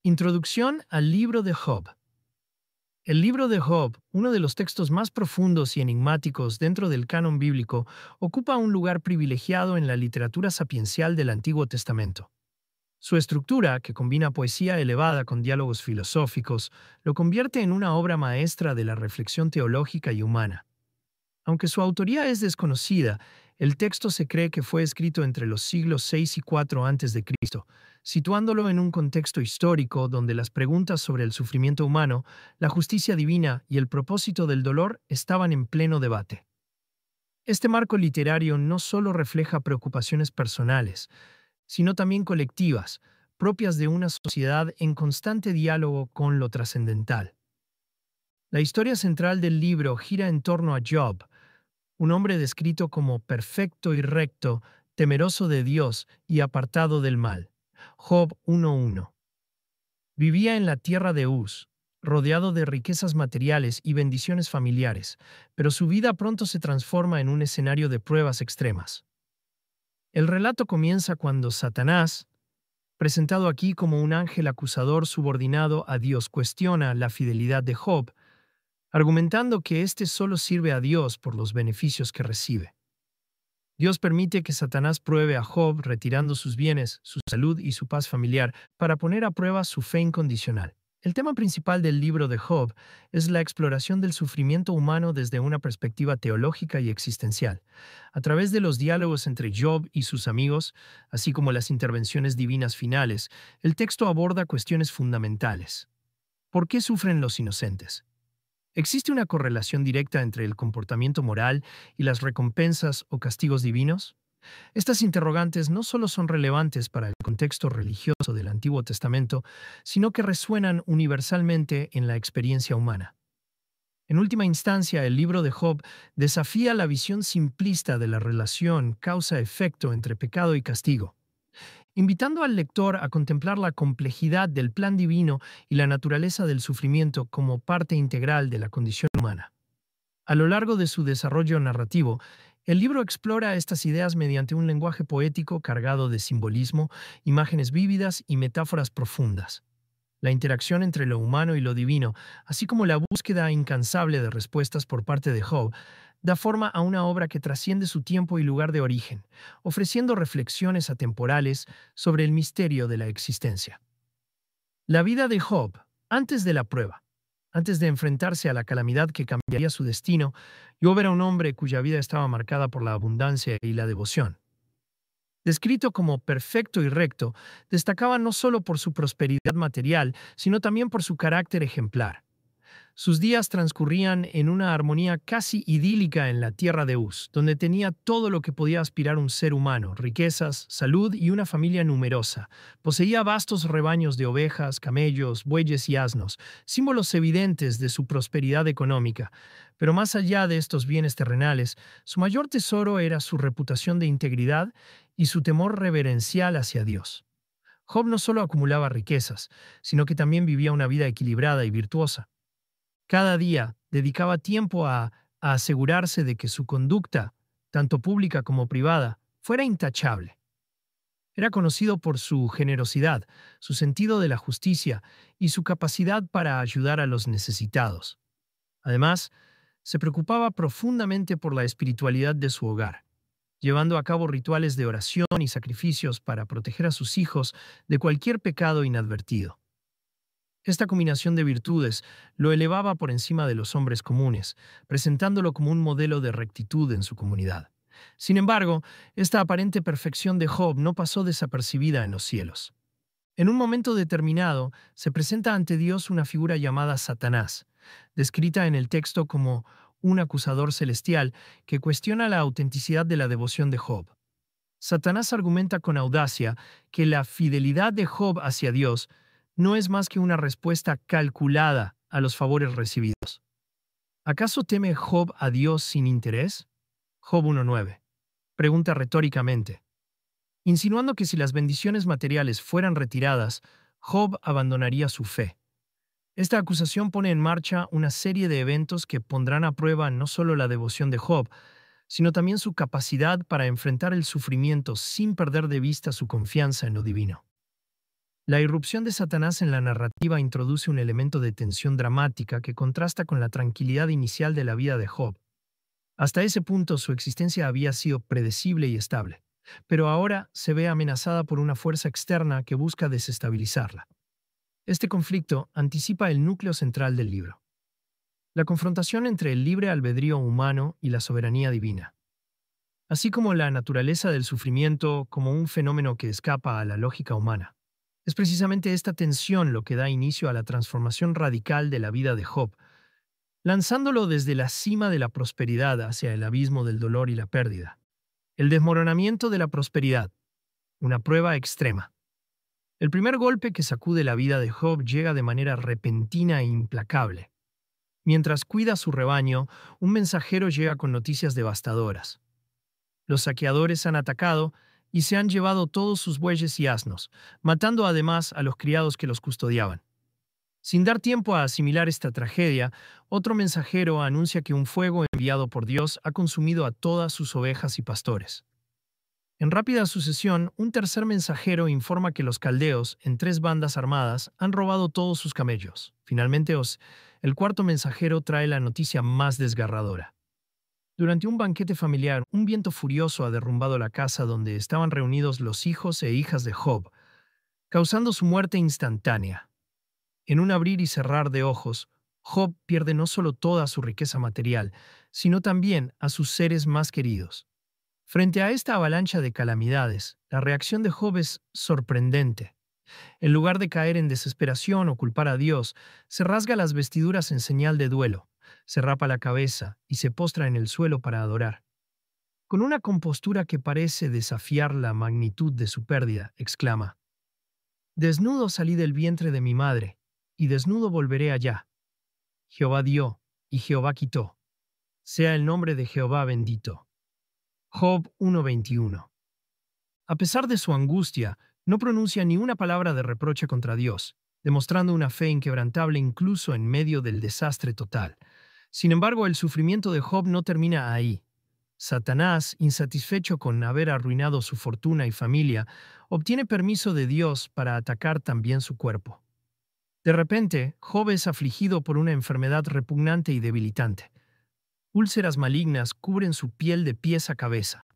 Introducción al libro de Job. El libro de Job, uno de los textos más profundos y enigmáticos dentro del canon bíblico, ocupa un lugar privilegiado en la literatura sapiencial del Antiguo Testamento. Su estructura, que combina poesía elevada con diálogos filosóficos, lo convierte en una obra maestra de la reflexión teológica y humana. Aunque su autoría es desconocida, el texto se cree que fue escrito entre los siglos 6 y 4 a.C., situándolo en un contexto histórico donde las preguntas sobre el sufrimiento humano, la justicia divina y el propósito del dolor estaban en pleno debate. Este marco literario no solo refleja preocupaciones personales, sino también colectivas, propias de una sociedad en constante diálogo con lo trascendental. La historia central del libro gira en torno a Job, un hombre descrito como perfecto y recto, temeroso de Dios y apartado del mal. Job 1:1. Vivía en la tierra de Uz, rodeado de riquezas materiales y bendiciones familiares, pero su vida pronto se transforma en un escenario de pruebas extremas. El relato comienza cuando Satanás, presentado aquí como un ángel acusador subordinado a Dios, cuestiona la fidelidad de Job, argumentando que éste solo sirve a Dios por los beneficios que recibe. Dios permite que Satanás pruebe a Job retirando sus bienes, su salud y su paz familiar para poner a prueba su fe incondicional. El tema principal del libro de Job es la exploración del sufrimiento humano desde una perspectiva teológica y existencial. A través de los diálogos entre Job y sus amigos, así como las intervenciones divinas finales, el texto aborda cuestiones fundamentales. ¿Por qué sufren los inocentes? ¿Existe una correlación directa entre el comportamiento moral y las recompensas o castigos divinos? Estas interrogantes no solo son relevantes para el contexto religioso del Antiguo Testamento, sino que resuenan universalmente en la experiencia humana. En última instancia, el libro de Job desafía la visión simplista de la relación causa-efecto entre pecado y castigo, invitando al lector a contemplar la complejidad del plan divino y la naturaleza del sufrimiento como parte integral de la condición humana. A lo largo de su desarrollo narrativo, el libro explora estas ideas mediante un lenguaje poético cargado de simbolismo, imágenes vívidas y metáforas profundas. La interacción entre lo humano y lo divino, así como la búsqueda incansable de respuestas por parte de Job, da forma a una obra que trasciende su tiempo y lugar de origen, ofreciendo reflexiones atemporales sobre el misterio de la existencia. La vida de Job, antes de la prueba. Antes de enfrentarse a la calamidad que cambiaría su destino, Job era un hombre cuya vida estaba marcada por la abundancia y la devoción. Descrito como perfecto y recto, destacaba no solo por su prosperidad material, sino también por su carácter ejemplar. Sus días transcurrían en una armonía casi idílica en la tierra de Uz, donde tenía todo lo que podía aspirar un ser humano: riquezas, salud y una familia numerosa. Poseía vastos rebaños de ovejas, camellos, bueyes y asnos, símbolos evidentes de su prosperidad económica. Pero más allá de estos bienes terrenales, su mayor tesoro era su reputación de integridad y su temor reverencial hacia Dios. Job no solo acumulaba riquezas, sino que también vivía una vida equilibrada y virtuosa. Cada día dedicaba tiempo a asegurarse de que su conducta, tanto pública como privada, fuera intachable. Era conocido por su generosidad, su sentido de la justicia y su capacidad para ayudar a los necesitados. Además, se preocupaba profundamente por la espiritualidad de su hogar, llevando a cabo rituales de oración y sacrificios para proteger a sus hijos de cualquier pecado inadvertido. Esta combinación de virtudes lo elevaba por encima de los hombres comunes, presentándolo como un modelo de rectitud en su comunidad. Sin embargo, esta aparente perfección de Job no pasó desapercibida en los cielos. En un momento determinado, se presenta ante Dios una figura llamada Satanás, descrita en el texto como un acusador celestial que cuestiona la autenticidad de la devoción de Job. Satanás argumenta con audacia que la fidelidad de Job hacia Dios no es más que una respuesta calculada a los favores recibidos. ¿Acaso teme Job a Dios sin interés? Job 1:9. Pregunta retóricamente, insinuando que si las bendiciones materiales fueran retiradas, Job abandonaría su fe. Esta acusación pone en marcha una serie de eventos que pondrán a prueba no solo la devoción de Job, sino también su capacidad para enfrentar el sufrimiento sin perder de vista su confianza en lo divino. La irrupción de Satanás en la narrativa introduce un elemento de tensión dramática que contrasta con la tranquilidad inicial de la vida de Job. Hasta ese punto su existencia había sido predecible y estable, pero ahora se ve amenazada por una fuerza externa que busca desestabilizarla. Este conflicto anticipa el núcleo central del libro: la confrontación entre el libre albedrío humano y la soberanía divina. Así como la naturaleza del sufrimiento como un fenómeno que escapa a la lógica humana. Es precisamente esta tensión lo que da inicio a la transformación radical de la vida de Job, lanzándolo desde la cima de la prosperidad hacia el abismo del dolor y la pérdida. El desmoronamiento de la prosperidad, una prueba extrema. El primer golpe que sacude la vida de Job llega de manera repentina e implacable. Mientras cuida su rebaño, un mensajero llega con noticias devastadoras. Los saqueadores han atacado y se han llevado todos sus bueyes y asnos, matando además a los criados que los custodiaban. Sin dar tiempo a asimilar esta tragedia, otro mensajero anuncia que un fuego enviado por Dios ha consumido a todas sus ovejas y pastores. En rápida sucesión, un tercer mensajero informa que los caldeos, en 3 bandas armadas, han robado todos sus camellos. Finalmente, el cuarto mensajero trae la noticia más desgarradora. Durante un banquete familiar, un viento furioso ha derrumbado la casa donde estaban reunidos los hijos e hijas de Job, causando su muerte instantánea. En un abrir y cerrar de ojos, Job pierde no solo toda su riqueza material, sino también a sus seres más queridos. Frente a esta avalancha de calamidades, la reacción de Job es sorprendente. En lugar de caer en desesperación o culpar a Dios, se rasga las vestiduras en señal de duelo, se rapa la cabeza y se postra en el suelo para adorar. Con una compostura que parece desafiar la magnitud de su pérdida, exclama: «Desnudo salí del vientre de mi madre, y desnudo volveré allá. Jehová dio, y Jehová quitó. Sea el nombre de Jehová bendito». Job 1:21. A pesar de su angustia, no pronuncia ni una palabra de reproche contra Dios, demostrando una fe inquebrantable incluso en medio del desastre total. Sin embargo, el sufrimiento de Job no termina ahí. Satanás, insatisfecho con haber arruinado su fortuna y familia, obtiene permiso de Dios para atacar también su cuerpo. De repente, Job es afligido por una enfermedad repugnante y debilitante. Úlceras malignas cubren su piel de pies a cabeza.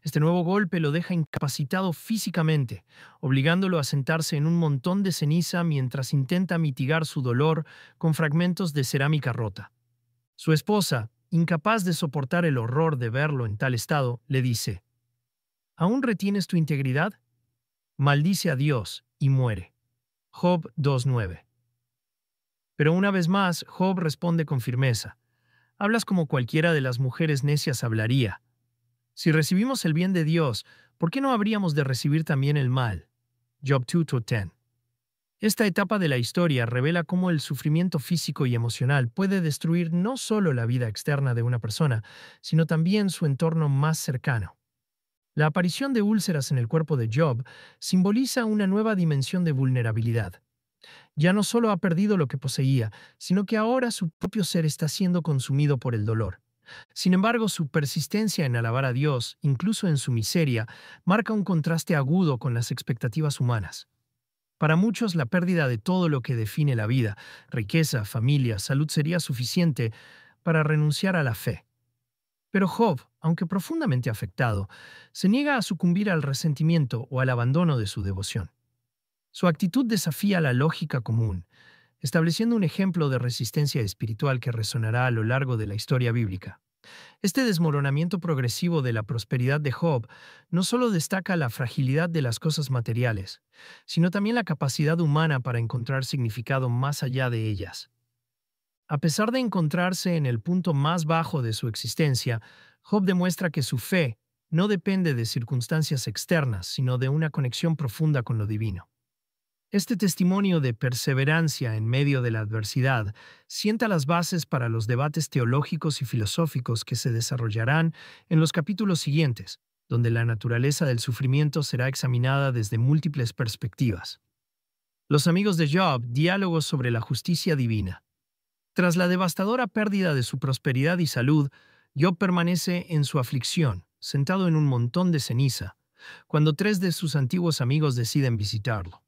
Este nuevo golpe lo deja incapacitado físicamente, obligándolo a sentarse en un montón de ceniza mientras intenta mitigar su dolor con fragmentos de cerámica rota. Su esposa, incapaz de soportar el horror de verlo en tal estado, le dice: «¿Aún retienes tu integridad? Maldice a Dios y muere». Job 2:9. Pero una vez más, Job responde con firmeza: «Hablas como cualquiera de las mujeres necias hablaría. Si recibimos el bien de Dios, ¿por qué no habríamos de recibir también el mal?». Job 2:10. Esta etapa de la historia revela cómo el sufrimiento físico y emocional puede destruir no solo la vida externa de una persona, sino también su entorno más cercano. La aparición de úlceras en el cuerpo de Job simboliza una nueva dimensión de vulnerabilidad. Ya no solo ha perdido lo que poseía, sino que ahora su propio ser está siendo consumido por el dolor. Sin embargo, su persistencia en alabar a Dios, incluso en su miseria, marca un contraste agudo con las expectativas humanas. Para muchos, la pérdida de todo lo que define la vida, riqueza, familia, salud, sería suficiente para renunciar a la fe. Pero Job, aunque profundamente afectado, se niega a sucumbir al resentimiento o al abandono de su devoción. Su actitud desafía la lógica común, estableciendo un ejemplo de resistencia espiritual que resonará a lo largo de la historia bíblica. Este desmoronamiento progresivo de la prosperidad de Job no solo destaca la fragilidad de las cosas materiales, sino también la capacidad humana para encontrar significado más allá de ellas. A pesar de encontrarse en el punto más bajo de su existencia, Job demuestra que su fe no depende de circunstancias externas, sino de una conexión profunda con lo divino. Este testimonio de perseverancia en medio de la adversidad sienta las bases para los debates teológicos y filosóficos que se desarrollarán en los capítulos siguientes, donde la naturaleza del sufrimiento será examinada desde múltiples perspectivas. Los amigos de Job, diálogos sobre la justicia divina. Tras la devastadora pérdida de su prosperidad y salud, Job permanece en su aflicción, sentado en un montón de ceniza, cuando 3 de sus antiguos amigos deciden visitarlo.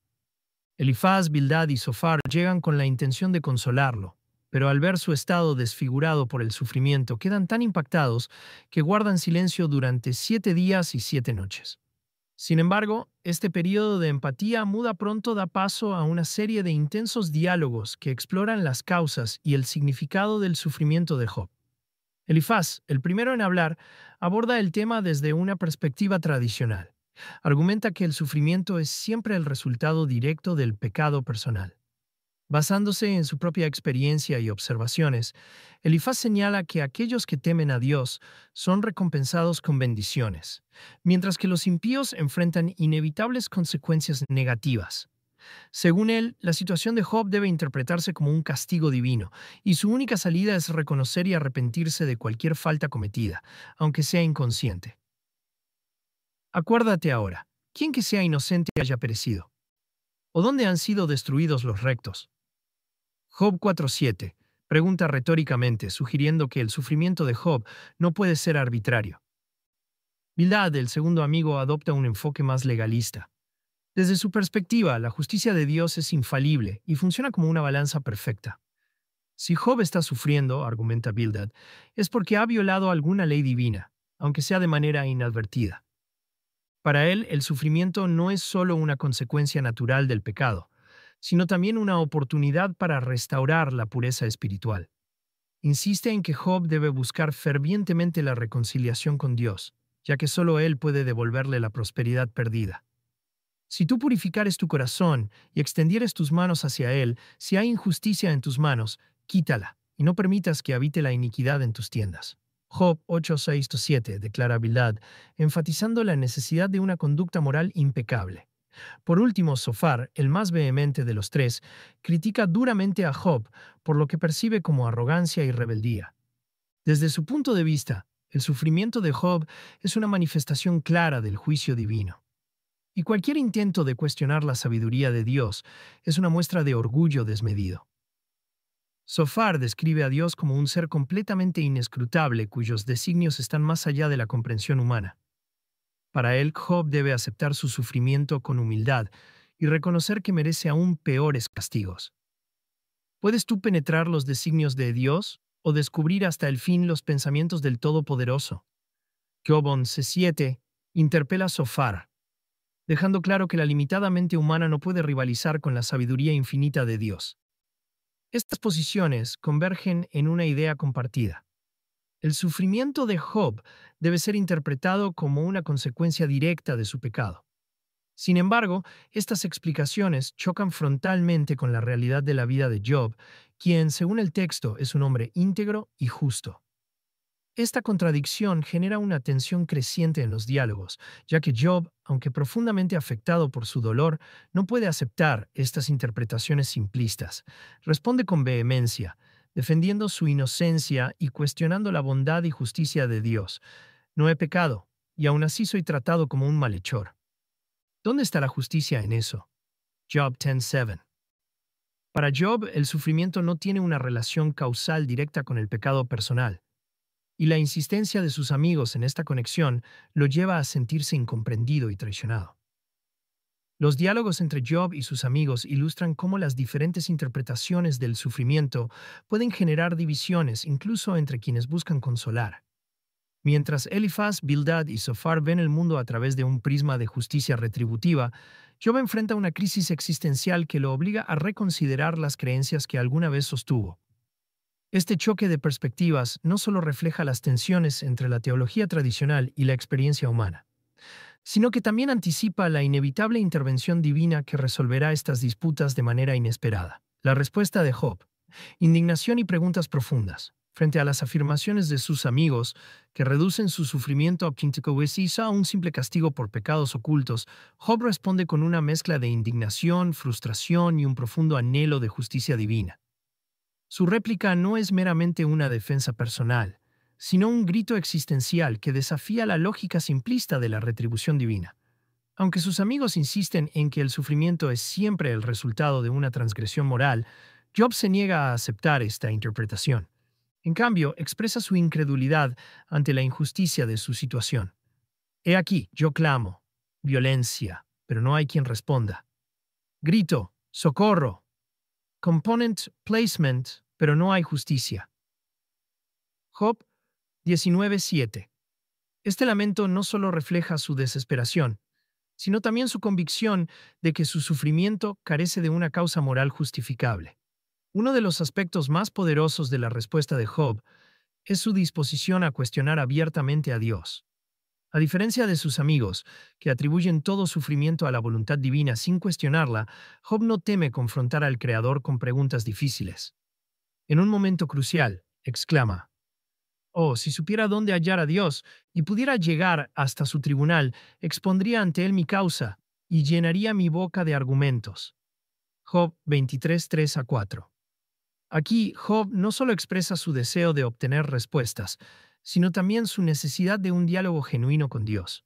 Elifaz, Bildad y Sofar llegan con la intención de consolarlo, pero al ver su estado desfigurado por el sufrimiento, quedan tan impactados que guardan silencio durante 7 días y 7 noches. Sin embargo, este periodo de empatía muda pronto da paso a una serie de intensos diálogos que exploran las causas y el significado del sufrimiento de Job. Elifaz, el primero en hablar, aborda el tema desde una perspectiva tradicional. Argumenta que el sufrimiento es siempre el resultado directo del pecado personal. Basándose en su propia experiencia y observaciones, Elifaz señala que aquellos que temen a Dios son recompensados con bendiciones, mientras que los impíos enfrentan inevitables consecuencias negativas. Según él, la situación de Job debe interpretarse como un castigo divino, y su única salida es reconocer y arrepentirse de cualquier falta cometida, aunque sea inconsciente. Acuérdate ahora, ¿quién que sea inocente haya perecido? ¿O dónde han sido destruidos los rectos? Job 4:7 pregunta retóricamente, sugiriendo que el sufrimiento de Job no puede ser arbitrario. Bildad, el segundo amigo, adopta un enfoque más legalista. Desde su perspectiva, la justicia de Dios es infalible y funciona como una balanza perfecta. Si Job está sufriendo, argumenta Bildad, es porque ha violado alguna ley divina, aunque sea de manera inadvertida. Para él, el sufrimiento no es solo una consecuencia natural del pecado, sino también una oportunidad para restaurar la pureza espiritual. Insiste en que Job debe buscar fervientemente la reconciliación con Dios, ya que solo Él puede devolverle la prosperidad perdida. Si tú purificares tu corazón y extendieres tus manos hacia Él, si hay injusticia en tus manos, quítala, y no permitas que habite la iniquidad en tus tiendas. Job 8:6-7 declara Bildad, enfatizando la necesidad de una conducta moral impecable. Por último, Sofar, el más vehemente de los tres, critica duramente a Job por lo que percibe como arrogancia y rebeldía. Desde su punto de vista, el sufrimiento de Job es una manifestación clara del juicio divino. Y cualquier intento de cuestionar la sabiduría de Dios es una muestra de orgullo desmedido. Sofar describe a Dios como un ser completamente inescrutable cuyos designios están más allá de la comprensión humana. Para él, Job debe aceptar su sufrimiento con humildad y reconocer que merece aún peores castigos. ¿Puedes tú penetrar los designios de Dios o descubrir hasta el fin los pensamientos del Todopoderoso? Job 11:7 interpela a Sofar, dejando claro que la limitada mente humana no puede rivalizar con la sabiduría infinita de Dios. Estas posiciones convergen en una idea compartida. El sufrimiento de Job debe ser interpretado como una consecuencia directa de su pecado. Sin embargo, estas explicaciones chocan frontalmente con la realidad de la vida de Job, quien, según el texto, es un hombre íntegro y justo. Esta contradicción genera una tensión creciente en los diálogos, ya que Job, aunque profundamente afectado por su dolor, no puede aceptar estas interpretaciones simplistas. Responde con vehemencia, defendiendo su inocencia y cuestionando la bondad y justicia de Dios. No he pecado, y aún así soy tratado como un malhechor. ¿Dónde está la justicia en eso? Job 10:7. Para Job, el sufrimiento no tiene una relación causal directa con el pecado personal, y la insistencia de sus amigos en esta conexión lo lleva a sentirse incomprendido y traicionado. Los diálogos entre Job y sus amigos ilustran cómo las diferentes interpretaciones del sufrimiento pueden generar divisiones incluso entre quienes buscan consolar. Mientras Elifaz, Bildad y Sofar ven el mundo a través de un prisma de justicia retributiva, Job enfrenta una crisis existencial que lo obliga a reconsiderar las creencias que alguna vez sostuvo. Este choque de perspectivas no solo refleja las tensiones entre la teología tradicional y la experiencia humana, sino que también anticipa la inevitable intervención divina que resolverá estas disputas de manera inesperada. La respuesta de Job: indignación y preguntas profundas. Frente a las afirmaciones de sus amigos, que reducen su sufrimiento a un simple castigo por pecados ocultos, Job responde con una mezcla de indignación, frustración y un profundo anhelo de justicia divina. Su réplica no es meramente una defensa personal, sino un grito existencial que desafía la lógica simplista de la retribución divina. Aunque sus amigos insisten en que el sufrimiento es siempre el resultado de una transgresión moral, Job se niega a aceptar esta interpretación. En cambio, expresa su incredulidad ante la injusticia de su situación. He aquí, yo clamo, violencia, pero no hay quien responda. Grito, Socorro. Component placement, pero no hay justicia. Job 19:7. Este lamento no solo refleja su desesperación, sino también su convicción de que su sufrimiento carece de una causa moral justificable. Uno de los aspectos más poderosos de la respuesta de Job es su disposición a cuestionar abiertamente a Dios. A diferencia de sus amigos, que atribuyen todo sufrimiento a la voluntad divina sin cuestionarla, Job no teme confrontar al Creador con preguntas difíciles. En un momento crucial, exclama: "Oh, si supiera dónde hallar a Dios y pudiera llegar hasta su tribunal, expondría ante él mi causa y llenaría mi boca de argumentos". Job 23, 3-4. Aquí, Job no solo expresa su deseo de obtener respuestas, sino también su necesidad de un diálogo genuino con Dios.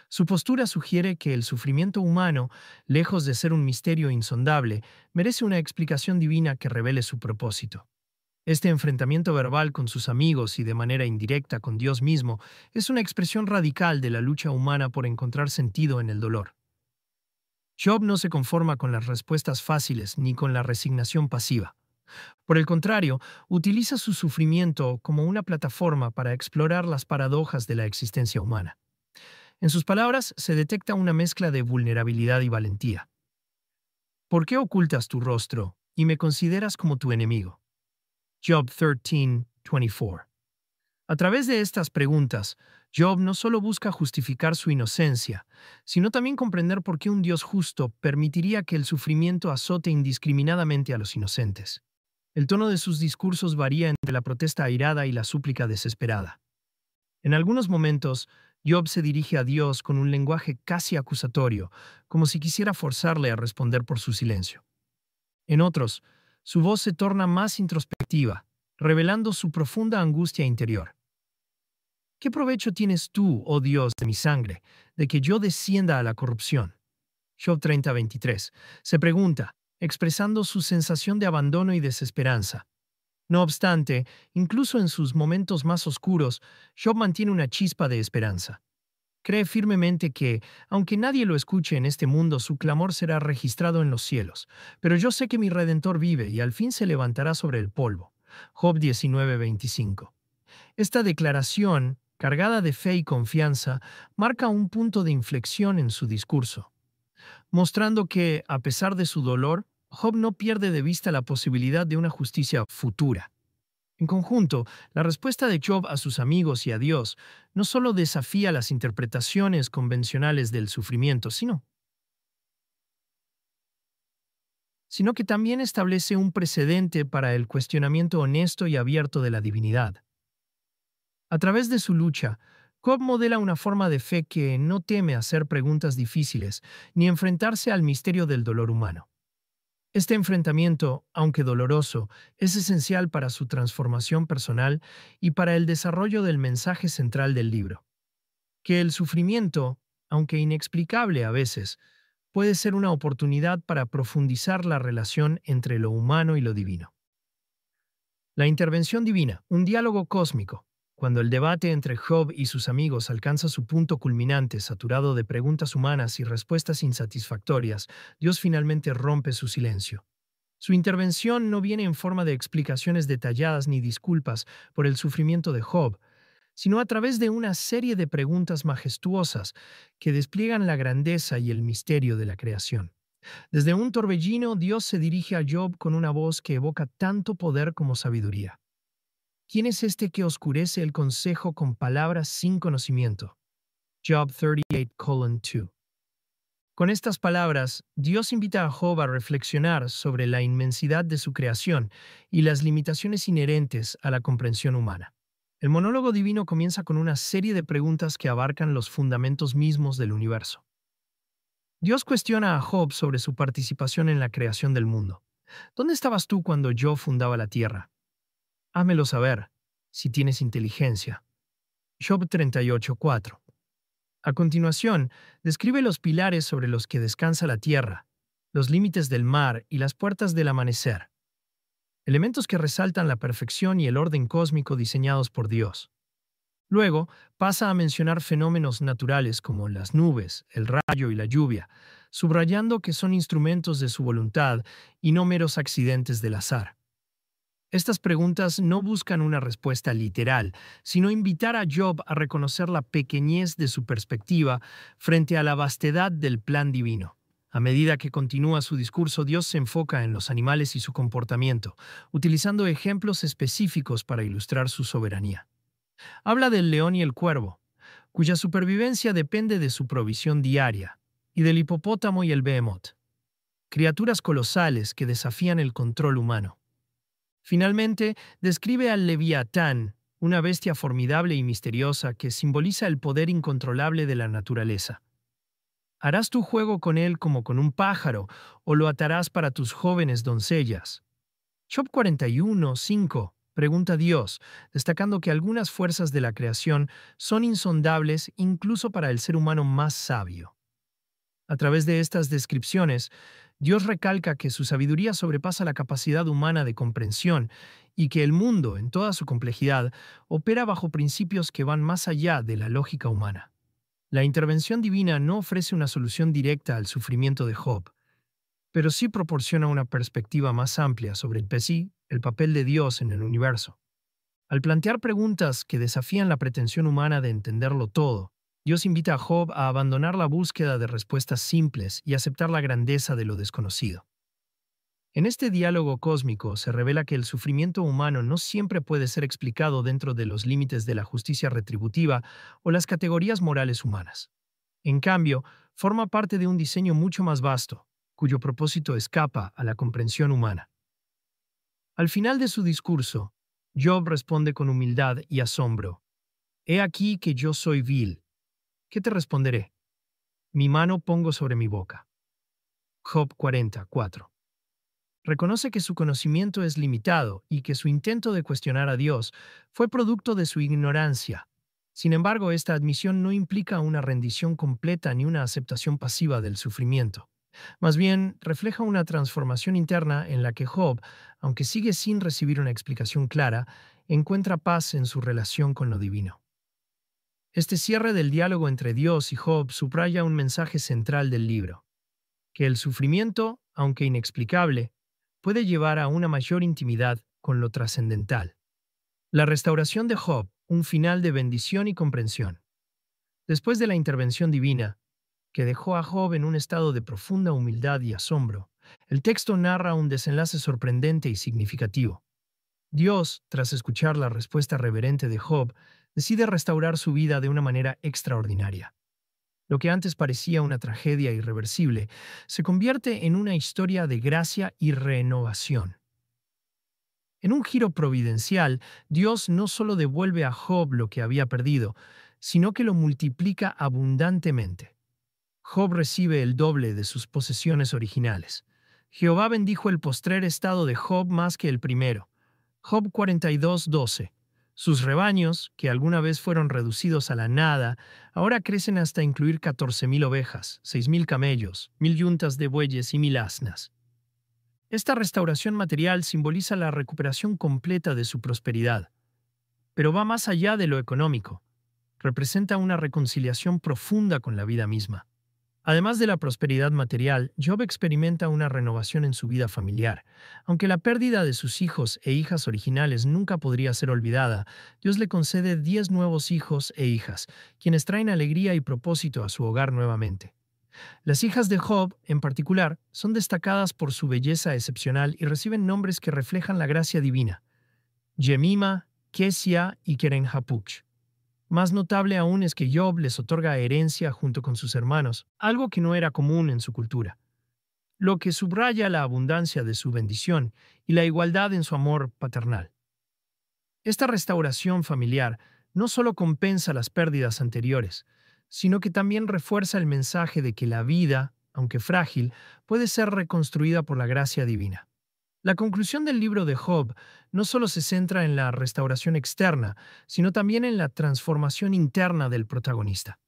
Su postura sugiere que el sufrimiento humano, lejos de ser un misterio insondable, merece una explicación divina que revele su propósito. Este enfrentamiento verbal con sus amigos y de manera indirecta con Dios mismo es una expresión radical de la lucha humana por encontrar sentido en el dolor. Job no se conforma con las respuestas fáciles ni con la resignación pasiva. Por el contrario, utiliza su sufrimiento como una plataforma para explorar las paradojas de la existencia humana. En sus palabras se detecta una mezcla de vulnerabilidad y valentía. ¿Por qué ocultas tu rostro y me consideras como tu enemigo? Job 13:24. A través de estas preguntas, Job no solo busca justificar su inocencia, sino también comprender por qué un Dios justo permitiría que el sufrimiento azote indiscriminadamente a los inocentes. El tono de sus discursos varía entre la protesta airada y la súplica desesperada. En algunos momentos, Job se dirige a Dios con un lenguaje casi acusatorio, como si quisiera forzarle a responder por su silencio. En otros, su voz se torna más introspectiva, revelando su profunda angustia interior. ¿Qué provecho tienes tú, oh Dios, de mi sangre, de que yo descienda a la corrupción? Job 30:23. Se pregunta, expresando su sensación de abandono y desesperanza. No obstante, incluso en sus momentos más oscuros, Job mantiene una chispa de esperanza. Cree firmemente que, aunque nadie lo escuche en este mundo, su clamor será registrado en los cielos. Pero yo sé que mi Redentor vive y al fin se levantará sobre el polvo. Job 19:25. Esta declaración, cargada de fe y confianza, marca un punto de inflexión en su discurso, mostrando que, a pesar de su dolor, Job no pierde de vista la posibilidad de una justicia futura. En conjunto, la respuesta de Job a sus amigos y a Dios no solo desafía las interpretaciones convencionales del sufrimiento, sino que también establece un precedente para el cuestionamiento honesto y abierto de la divinidad. A través de su lucha, Job modela una forma de fe que no teme hacer preguntas difíciles ni enfrentarse al misterio del dolor humano. Este enfrentamiento, aunque doloroso, es esencial para su transformación personal y para el desarrollo del mensaje central del libro. Que el sufrimiento, aunque inexplicable a veces, puede ser una oportunidad para profundizar la relación entre lo humano y lo divino. La intervención divina, un diálogo cósmico. Cuando el debate entre Job y sus amigos alcanza su punto culminante, saturado de preguntas humanas y respuestas insatisfactorias, Dios finalmente rompe su silencio. Su intervención no viene en forma de explicaciones detalladas ni disculpas por el sufrimiento de Job, sino a través de una serie de preguntas majestuosas que despliegan la grandeza y el misterio de la creación. Desde un torbellino, Dios se dirige a Job con una voz que evoca tanto poder como sabiduría. ¿Quién es este que oscurece el consejo con palabras sin conocimiento? Job 38:2. Con estas palabras, Dios invita a Job a reflexionar sobre la inmensidad de su creación y las limitaciones inherentes a la comprensión humana. El monólogo divino comienza con una serie de preguntas que abarcan los fundamentos mismos del universo. Dios cuestiona a Job sobre su participación en la creación del mundo. ¿Dónde estabas tú cuando yo fundaba la tierra? Házmelo saber, si tienes inteligencia. Job 38:4. A continuación, describe los pilares sobre los que descansa la tierra, los límites del mar y las puertas del amanecer, elementos que resaltan la perfección y el orden cósmico diseñados por Dios. Luego, pasa a mencionar fenómenos naturales como las nubes, el rayo y la lluvia, subrayando que son instrumentos de su voluntad y no meros accidentes del azar. Estas preguntas no buscan una respuesta literal, sino invitar a Job a reconocer la pequeñez de su perspectiva frente a la vastedad del plan divino. A medida que continúa su discurso, Dios se enfoca en los animales y su comportamiento, utilizando ejemplos específicos para ilustrar su soberanía. Habla del león y el cuervo, cuya supervivencia depende de su provisión diaria, y del hipopótamo y el behemoth, criaturas colosales que desafían el control humano. Finalmente, describe al leviatán, una bestia formidable y misteriosa que simboliza el poder incontrolable de la naturaleza. ¿Harás tu juego con él como con un pájaro, o lo atarás para tus jóvenes doncellas? Job 41:5 pregunta a Dios, destacando que algunas fuerzas de la creación son insondables incluso para el ser humano más sabio. A través de estas descripciones, Dios recalca que su sabiduría sobrepasa la capacidad humana de comprensión y que el mundo, en toda su complejidad, opera bajo principios que van más allá de la lógica humana. La intervención divina no ofrece una solución directa al sufrimiento de Job, pero sí proporciona una perspectiva más amplia sobre el papel de Dios en el universo. Al plantear preguntas que desafían la pretensión humana de entenderlo todo, Dios invita a Job a abandonar la búsqueda de respuestas simples y aceptar la grandeza de lo desconocido. En este diálogo cósmico se revela que el sufrimiento humano no siempre puede ser explicado dentro de los límites de la justicia retributiva o las categorías morales humanas. En cambio, forma parte de un diseño mucho más vasto, cuyo propósito escapa a la comprensión humana. Al final de su discurso, Job responde con humildad y asombro: «He aquí que yo soy vil. ¿Qué te responderé? Mi mano pongo sobre mi boca». Job 40:4. Reconoce que su conocimiento es limitado y que su intento de cuestionar a Dios fue producto de su ignorancia. Sin embargo, esta admisión no implica una rendición completa ni una aceptación pasiva del sufrimiento. Más bien, refleja una transformación interna en la que Job, aunque sigue sin recibir una explicación clara, encuentra paz en su relación con lo divino. Este cierre del diálogo entre Dios y Job subraya un mensaje central del libro: que el sufrimiento, aunque inexplicable, puede llevar a una mayor intimidad con lo trascendental. La restauración de Job, un final de bendición y comprensión. Después de la intervención divina, que dejó a Job en un estado de profunda humildad y asombro, el texto narra un desenlace sorprendente y significativo. Dios, tras escuchar la respuesta reverente de Job, decide restaurar su vida de una manera extraordinaria. Lo que antes parecía una tragedia irreversible se convierte en una historia de gracia y renovación. En un giro providencial, Dios no solo devuelve a Job lo que había perdido, sino que lo multiplica abundantemente. Job recibe el doble de sus posesiones originales. Jehová bendijo el postrer estado de Job más que el primero. Job 42:12. Sus rebaños, que alguna vez fueron reducidos a la nada, ahora crecen hasta incluir 14,000 ovejas, 6,000 camellos, 1,000 yuntas de bueyes y 1,000 asnas. Esta restauración material simboliza la recuperación completa de su prosperidad, pero va más allá de lo económico. Representa una reconciliación profunda con la vida misma. Además de la prosperidad material, Job experimenta una renovación en su vida familiar. Aunque la pérdida de sus hijos e hijas originales nunca podría ser olvidada, Dios le concede 10 nuevos hijos e hijas, quienes traen alegría y propósito a su hogar nuevamente. Las hijas de Job, en particular, son destacadas por su belleza excepcional y reciben nombres que reflejan la gracia divina: Jemima, Kesia y Keren-Hapuk. Más notable aún es que Job les otorga herencia junto con sus hermanos, algo que no era común en su cultura, lo que subraya la abundancia de su bendición y la igualdad en su amor paternal. Esta restauración familiar no solo compensa las pérdidas anteriores, sino que también refuerza el mensaje de que la vida, aunque frágil, puede ser reconstruida por la gracia divina. La conclusión del libro de Job no solo se centra en la restauración externa, sino también en la transformación interna del protagonista.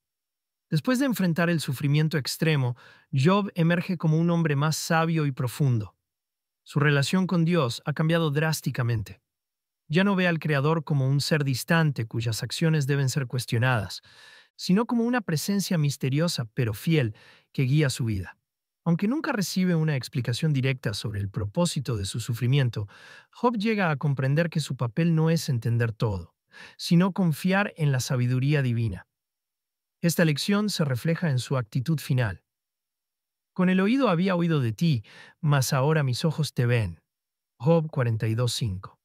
Después de enfrentar el sufrimiento extremo, Job emerge como un hombre más sabio y profundo. Su relación con Dios ha cambiado drásticamente. Ya no ve al Creador como un ser distante cuyas acciones deben ser cuestionadas, sino como una presencia misteriosa pero fiel que guía su vida. Aunque nunca recibe una explicación directa sobre el propósito de su sufrimiento, Job llega a comprender que su papel no es entender todo, sino confiar en la sabiduría divina. Esta lección se refleja en su actitud final. Con el oído había oído de ti, mas ahora mis ojos te ven. Job 42:5.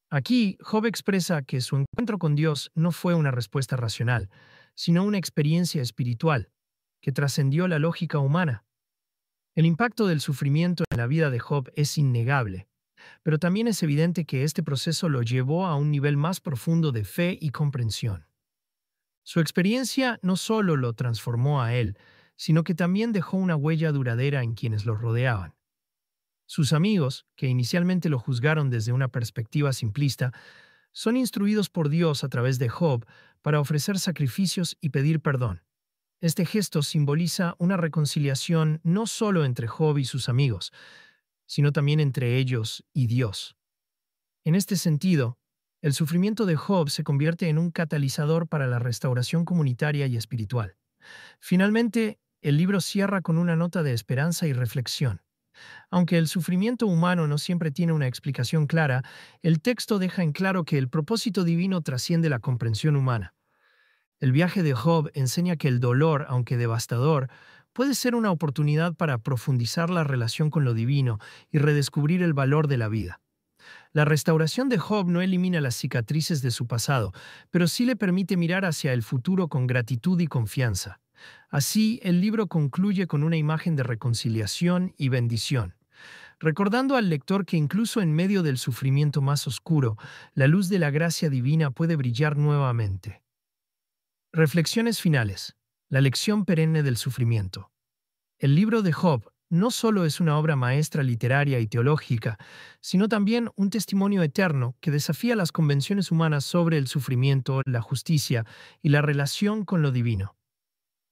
Aquí, Job expresa que su encuentro con Dios no fue una respuesta racional, sino una experiencia espiritual, que trascendió la lógica humana. El impacto del sufrimiento en la vida de Job es innegable, pero también es evidente que este proceso lo llevó a un nivel más profundo de fe y comprensión. Su experiencia no solo lo transformó a él, sino que también dejó una huella duradera en quienes lo rodeaban. Sus amigos, que inicialmente lo juzgaron desde una perspectiva simplista, son instruidos por Dios a través de Job para ofrecer sacrificios y pedir perdón. Este gesto simboliza una reconciliación no solo entre Job y sus amigos, sino también entre ellos y Dios. En este sentido, el sufrimiento de Job se convierte en un catalizador para la restauración comunitaria y espiritual. Finalmente, el libro cierra con una nota de esperanza y reflexión. Aunque el sufrimiento humano no siempre tiene una explicación clara, el texto deja en claro que el propósito divino trasciende la comprensión humana. El viaje de Job enseña que el dolor, aunque devastador, puede ser una oportunidad para profundizar la relación con lo divino y redescubrir el valor de la vida. La restauración de Job no elimina las cicatrices de su pasado, pero sí le permite mirar hacia el futuro con gratitud y confianza. Así, el libro concluye con una imagen de reconciliación y bendición, recordando al lector que incluso en medio del sufrimiento más oscuro, la luz de la gracia divina puede brillar nuevamente. Reflexiones finales. La lección perenne del sufrimiento. El libro de Job no solo es una obra maestra literaria y teológica, sino también un testimonio eterno que desafía las convenciones humanas sobre el sufrimiento, la justicia y la relación con lo divino.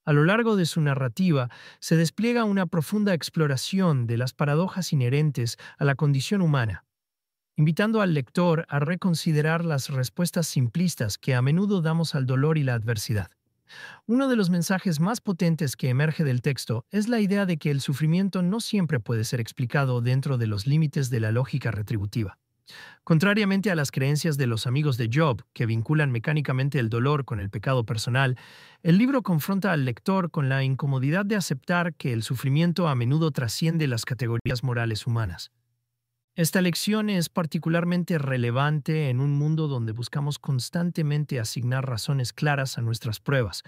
A lo largo de su narrativa se despliega una profunda exploración de las paradojas inherentes a la condición humana, invitando al lector a reconsiderar las respuestas simplistas que a menudo damos al dolor y la adversidad. Uno de los mensajes más potentes que emerge del texto es la idea de que el sufrimiento no siempre puede ser explicado dentro de los límites de la lógica retributiva. Contrariamente a las creencias de los amigos de Job, que vinculan mecánicamente el dolor con el pecado personal, el libro confronta al lector con la incomodidad de aceptar que el sufrimiento a menudo trasciende las categorías morales humanas. Esta lección es particularmente relevante en un mundo donde buscamos constantemente asignar razones claras a nuestras pruebas,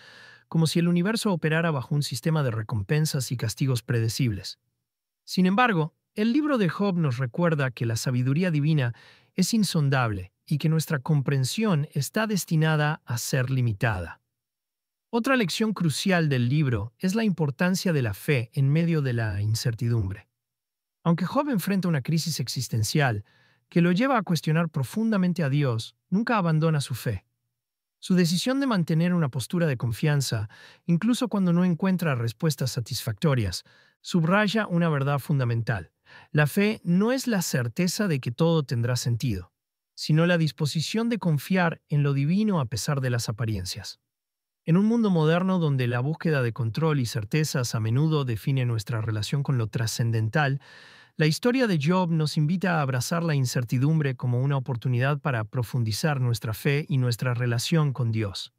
como si el universo operara bajo un sistema de recompensas y castigos predecibles. Sin embargo, el libro de Job nos recuerda que la sabiduría divina es insondable y que nuestra comprensión está destinada a ser limitada. Otra lección crucial del libro es la importancia de la fe en medio de la incertidumbre. Aunque Job enfrenta una crisis existencial que lo lleva a cuestionar profundamente a Dios, nunca abandona su fe. Su decisión de mantener una postura de confianza, incluso cuando no encuentra respuestas satisfactorias, subraya una verdad fundamental. La fe no es la certeza de que todo tendrá sentido, sino la disposición de confiar en lo divino a pesar de las apariencias. En un mundo moderno donde la búsqueda de control y certezas a menudo define nuestra relación con lo trascendental, la historia de Job nos invita a abrazar la incertidumbre como una oportunidad para profundizar nuestra fe y nuestra relación con Dios.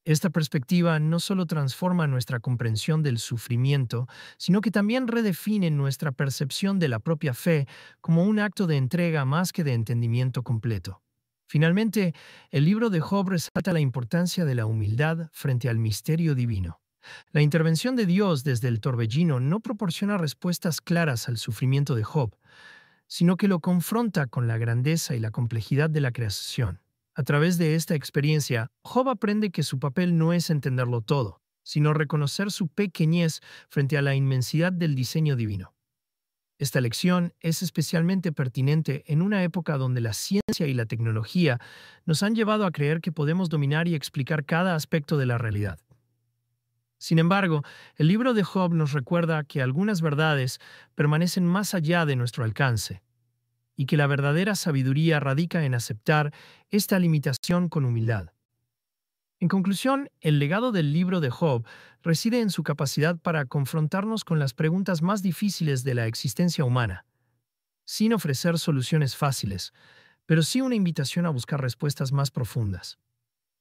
Esta perspectiva no solo transforma nuestra comprensión del sufrimiento, sino que también redefine nuestra percepción de la propia fe como un acto de entrega más que de entendimiento completo. Finalmente, el libro de Job resalta la importancia de la humildad frente al misterio divino. La intervención de Dios desde el torbellino no proporciona respuestas claras al sufrimiento de Job, sino que lo confronta con la grandeza y la complejidad de la creación. A través de esta experiencia, Job aprende que su papel no es entenderlo todo, sino reconocer su pequeñez frente a la inmensidad del diseño divino. Esta lección es especialmente pertinente en una época donde la ciencia y la tecnología nos han llevado a creer que podemos dominar y explicar cada aspecto de la realidad. Sin embargo, el libro de Job nos recuerda que algunas verdades permanecen más allá de nuestro alcance, y que la verdadera sabiduría radica en aceptar esta limitación con humildad. En conclusión, el legado del libro de Job reside en su capacidad para confrontarnos con las preguntas más difíciles de la existencia humana, sin ofrecer soluciones fáciles, pero sí una invitación a buscar respuestas más profundas.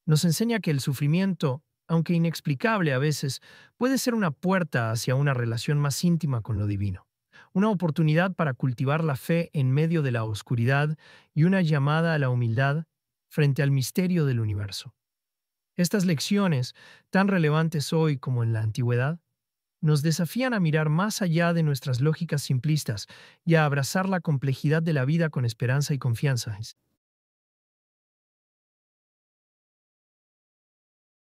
Nos enseña que el sufrimiento, aunque inexplicable a veces, puede ser una puerta hacia una relación más íntima con lo divino, una oportunidad para cultivar la fe en medio de la oscuridad y una llamada a la humildad frente al misterio del universo. Estas lecciones, tan relevantes hoy como en la antigüedad, nos desafían a mirar más allá de nuestras lógicas simplistas y a abrazar la complejidad de la vida con esperanza y confianza.